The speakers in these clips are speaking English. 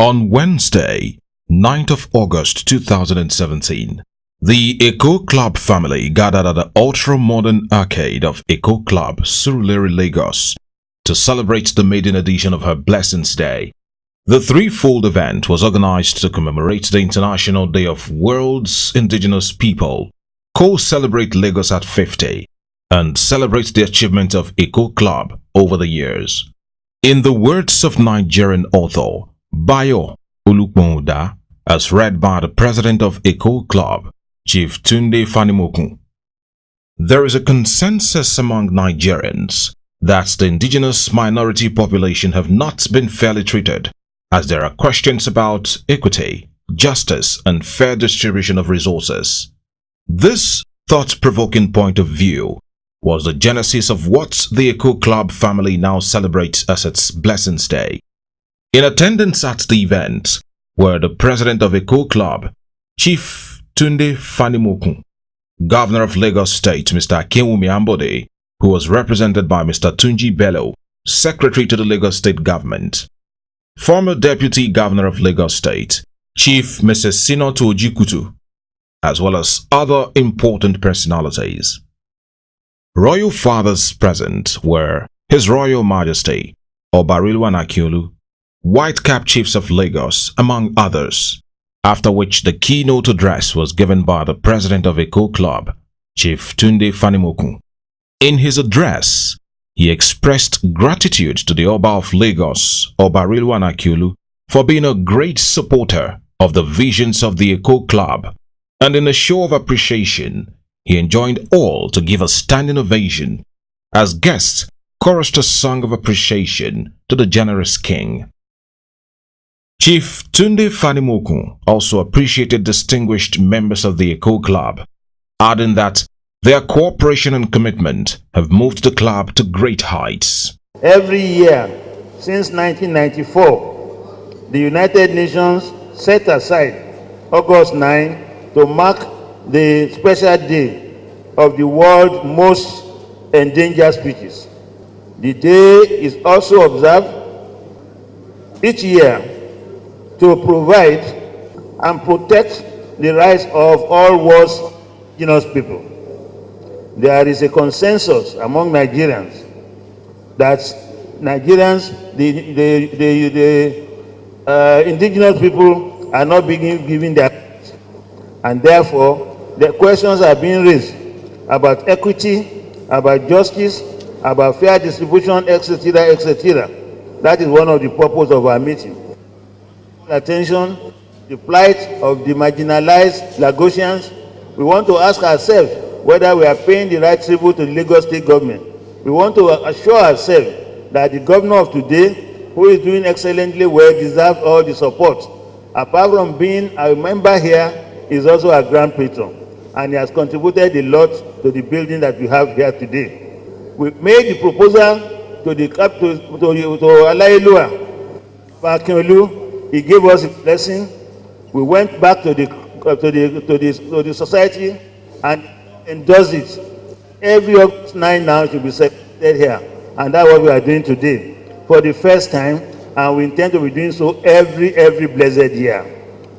On Wednesday, 9th of August 2017, the Eco Club family gathered at the ultra-modern arcade of Eco Club, Surulere, Lagos, to celebrate the maiden edition of her Blessings Day. The threefold event was organized to commemorate the International Day of World's Indigenous People, co-celebrate Lagos at 50, and celebrate the achievement of Eco Club over the years. In the words of Nigerian author Bayo Olukponda, as read by the president of Eco Club, Chief Tunde Fanimokun, there is a consensus among Nigerians that the indigenous minority population have not been fairly treated, as there are questions about equity, justice, and fair distribution of resources. This thought-provoking point of view was the genesis of what the Eco Club family now celebrates as its Blessings Day. In attendance at the event were the president of Eco Club, Chief Tunde Fanimokun, Governor of Lagos State, Mr. Akinwumi Ambode, who was represented by Mr. Tunji Bello, Secretary to the Lagos State Government, former Deputy Governor of Lagos State, Chief Mrs. Sinoto Ojikutu, as well as other important personalities. Royal fathers present were His Royal Majesty Obarilwan Akiolu, White-Cap Chiefs of Lagos, among others, after which the keynote address was given by the president of Eco Club, Chief Tunde Fanimokun. In his address, he expressed gratitude to the Oba of Lagos, Obarilwan Akiolu, for being a great supporter of the visions of the Eco Club, and in a show of appreciation, he enjoined all to give a standing ovation as guests chorused a song of appreciation to the generous king. Chief Tunde Fanimokun also appreciated distinguished members of the Eco Club, adding that their cooperation and commitment have moved the club to great heights. Every year since 1994, the United Nations set aside August 9 to mark the special day of the world's most endangered species. The day is also observed each year to provide and protect the rights of all world's indigenous people. There is a consensus among Nigerians that the indigenous people are not being given their rights, and therefore the questions are being raised about equity, about justice, about fair distribution, etc., etc. That is one of the purposes of our meeting. Attention, the plight of the marginalized Lagosians. We want to ask ourselves whether we are paying the right tribute to the Lagos State government. We want to assure ourselves that the governor of today, who is doing excellently well, deserves all the support. Apart from being a member here, he is also a grand patron, and he has contributed a lot to the building that we have here today. We made the proposal to Alailua Akinolu. He gave us a blessing. We went back to the society and endorsed it. Every August 9 now should be celebrated here, and that's what we are doing today for the first time, and we intend to be doing so every blessed year.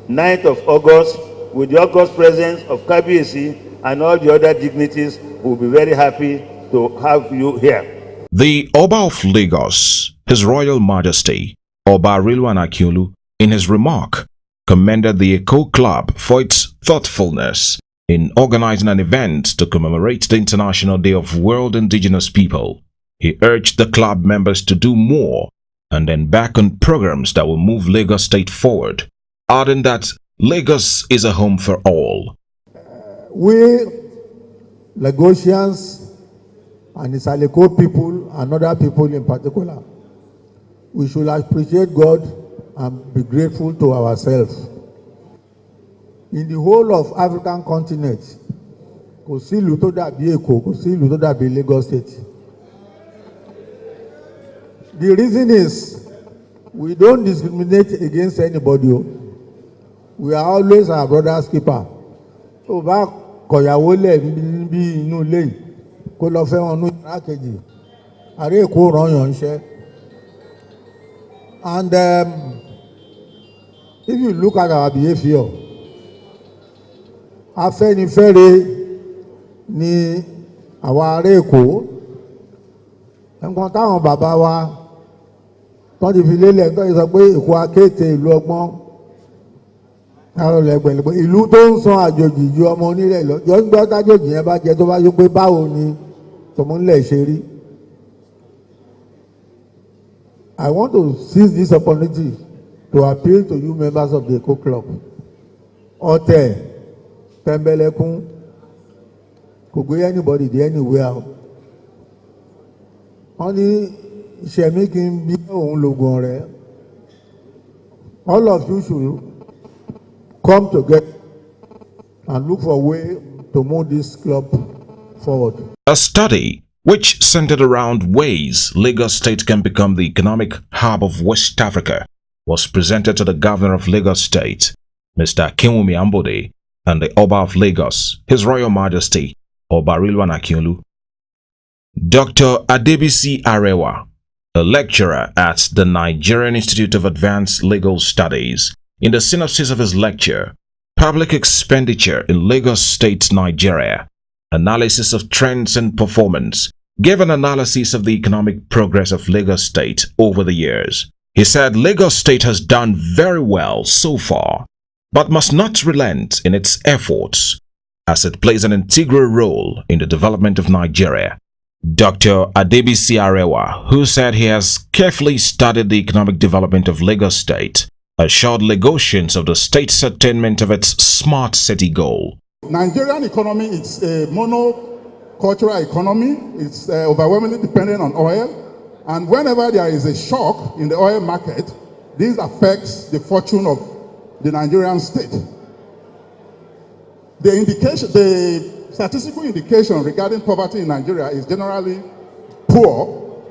9th of August, with the August presence of Kabiyesi and all the other dignitaries, we'll be very happy to have you here. The Oba of Lagos, His Royal Majesty Obarilwan Akiolu, in his remark, commended the Eco Club for its thoughtfulness in organizing an event to commemorate the International Day of World Indigenous People. He urged the club members to do more and embark on programs that will move Lagos State forward, adding that Lagos is a home for all. We Lagosians and the Saleko people and other people in particular, we should appreciate God and be grateful to ourselves. In the whole of African continent, kò sí ìlú tó dàbí Èkó, kò sí ìlú tó dàbí Lagos State. The reason is we don't discriminate against anybody. We are always our brother's keeper. Tó bá kọ̀yàwó lẹ̀ bí inú ilé yìí, kó lọ fẹ́ wọn ní ìyàrá kejì, àrẹ Èkó ràn yàn ṣẹ́. And If you look at our behaviour, Afẹ́nifẹ́re ni àwa ará Èkó. Nǹkan táwọn bàbá wa tán ti fi lélẹ̀ tó sọ pé Èkó akéèté ìlú ọgbọ́n. Lẹ́gbẹ̀lẹ́gbẹ̀ ìlú tó ń san àjòjì ju ọmọ onílẹ̀ lọ. Jọ ń gbọ́ tájòjì yẹn bá jẹ tó bá yọ pé báwo ni tọmọ nílẹ̀ ṣe rí. I want to seize this opportunity to appeal to you members of the Eco Club. Ọ̀tẹ̀, tẹ̀mbẹ̀lẹ̀kún, kò gbé anybody there anywhere. Wọ́n ní ìṣẹ̀mí kí n bí òun lògùn ọ̀rẹ́. All of you should come together and look for a way to move this club forward. A study which centered around ways Lagos State can become the economic hub of West Africa was presented to the Governor of Lagos State, Mr. Akinwumi Ambode, and the Oba of Lagos, His Royal Majesty, Oba Rilwan Akinolu. Dr. Adebisi Arewa, a lecturer at the Nigerian Institute of Advanced Legal Studies, in the synopsis of his lecture, Public Expenditure in Lagos State, Nigeria, Analysis of Trends and Performance, gave an analysis of the economic progress of Lagos State over the years. He said Lagos State has done very well so far, but must not relent in its efforts, as it plays an integral role in the development of Nigeria. Dr. Adebisi Arewa, who said he has carefully studied the economic development of Lagos State, assured Lagosians of the state's attainment of its smart city goal. Nigerian economy is a monocultural economy. It's overwhelmingly dependent on oil. And whenever there is a shock in the oil market, this affects the fortune of the Nigerian state. The statistical indication regarding poverty in Nigeria is generally poor.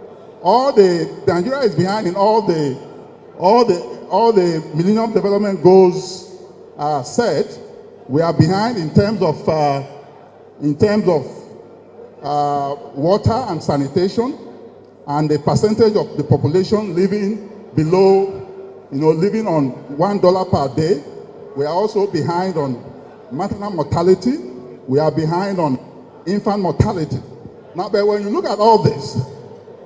Nigeria is behind in all the Millennium Development Goals set. We are behind in terms of water and sanitation, and the percentage of the population living below, living on $1 per day. We are also behind on maternal mortality. We are behind on infant mortality. Now, but when you look at all this,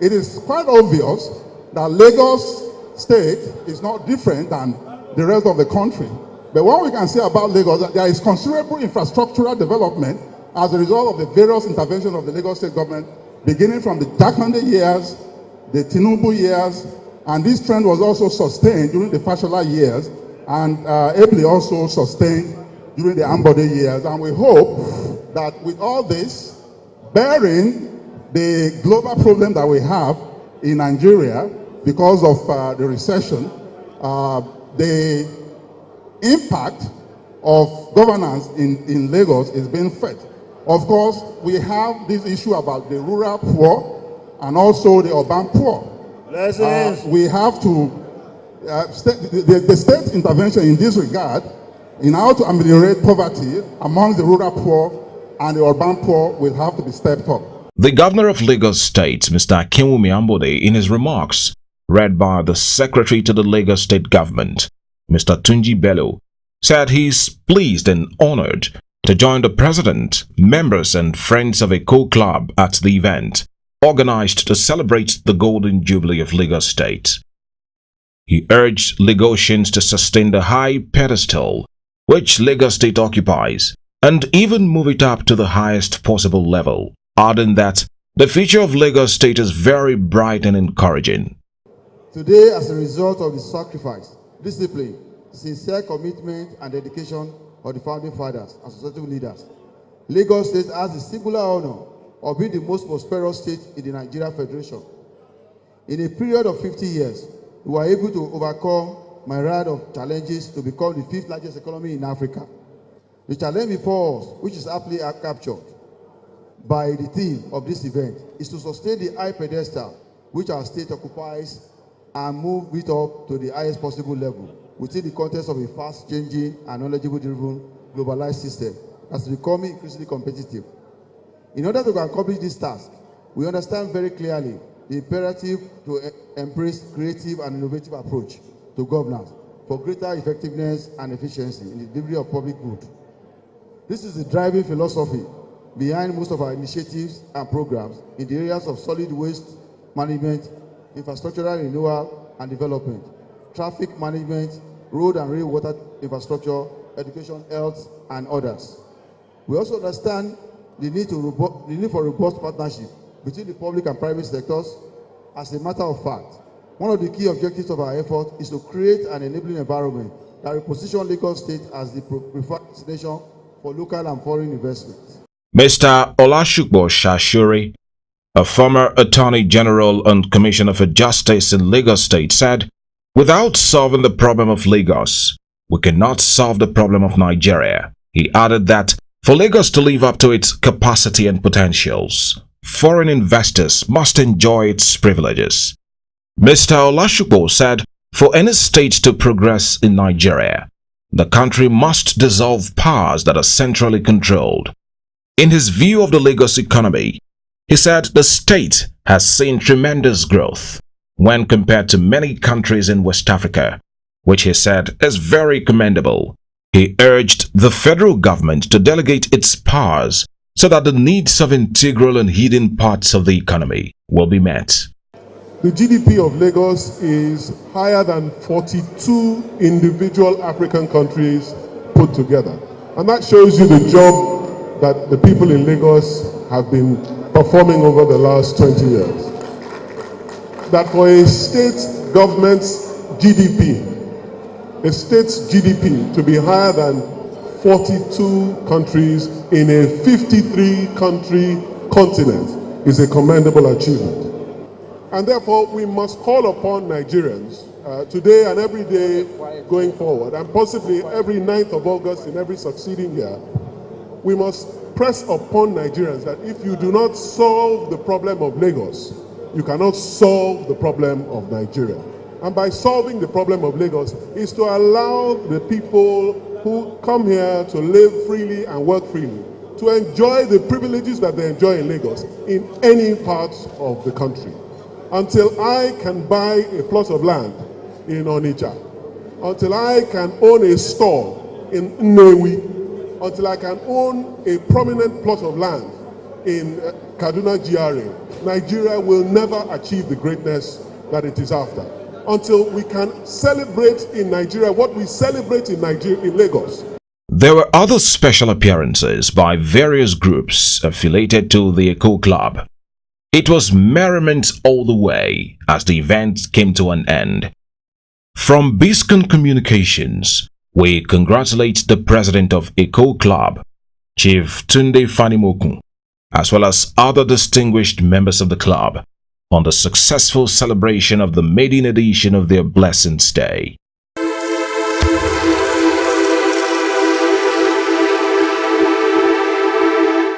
it is quite obvious that Lagos State is not different than the rest of the country. But what we can say about Lagos, that there is considerable infrastructural development as a result of the various interventions of the Lagos State government, beginning from the Jakande years, the Tinubu years, and this trend was also sustained during the Fashola years, and ably also sustained during the Ambode years. And we hope that with all this, bearing the global problem that we have in Nigeria because of the recession, the impact of governance in Lagos is being felt. Of course, we have this issue about the rural poor and also the urban poor. We have to, the state intervention in this regard, in how to ameliorate poverty among the rural poor and the urban poor, will have to be stepped up. The Governor of Lagos State, Mr. Akinwumi Ambode, in his remarks, read by the Secretary to the Lagos State Government, Mr. Tunji Bello, said he is pleased and honored to join the President, members and friends of Eco Club at the event organized to celebrate the Golden Jubilee of Lagos State. He urged Lagosians to sustain the high pedestal which Lagos State occupies and even move it up to the highest possible level, adding that the future of Lagos State is very bright and encouraging. Today, as a result of the sacrifice, discipline, sincere commitment and dedication of the founding fathers and societal leaders, Lagos State has the singular honor of being the most prosperous state in the Nigeria Federation. In a period of 50 years, we were able to overcome myriad of challenges to become the 5th largest economy in Africa. The challenge before us, which is aptly captured by the theme of this event, is to sustain the high pedestal which our state occupies and move it up to the highest possible level within the context of a fast-changing and knowledgeable-driven globalized system that's becoming increasingly competitive. In order to accomplish this task, we understand very clearly the imperative to embrace creative and innovative approach to governance for greater effectiveness and efficiency in the delivery of public good. This is the driving philosophy behind most of our initiatives and programs in the areas of solid waste management, infrastructural renewal and development, traffic management, road and rail water infrastructure, education, health, and others. We also understand the need for robust partnership between the public and private sectors. As a matter of fact, one of the key objectives of our effort is to create an enabling environment that will position Lagos State as the preferred destination for local and foreign investment. Mr. Olashukbo Shashuri, a former Attorney General and Commissioner for Justice in Lagos State, said, "Without solving the problem of Lagos, we cannot solve the problem of Nigeria." He added that for Lagos to live up to its capacity and potentials, foreign investors must enjoy its privileges. Mr. Olashukbo said, for any state to progress in Nigeria, the country must dissolve powers that are centrally controlled. In his view of the Lagos economy, he said the state has seen tremendous growth when compared to many countries in West Africa, which he said is very commendable. He urged the federal government to delegate its powers so that the needs of integral and hidden parts of the economy will be met. The GDP of Lagos is higher than 42 individual African countries put together. And that shows you the job that the people in Lagos have been performing over the last 20 years. That for a state government's GDP, a state's GDP to be higher than 42 countries in a 53-country continent is a commendable achievement. And therefore, we must call upon Nigerians today and every day going forward, and possibly every 9th of August in every succeeding year, we must press upon Nigerians that if you do not solve the problem of Lagos, you cannot solve the problem of Nigeria. And by solving the problem of Lagos is to allow the people who come here to live freely and work freely to enjoy the privileges that they enjoy in Lagos in any part of the country. Until I can buy a plot of land in Onitsha, until I can own a store in Nnewi, until I can own a prominent plot of land in Kaduna GRA, Nigeria will never achieve the greatness that it is after. Until we can celebrate in Nigeria what we celebrate in Lagos. There were other special appearances by various groups affiliated to the Eco Club. It was merriment all the way as the event came to an end. From Beacon Communications, we congratulate the president of Eco Club, Chief Tunde Fanimokun, as well as other distinguished members of the club, on the successful celebration of the maiden edition of their Blessings Day.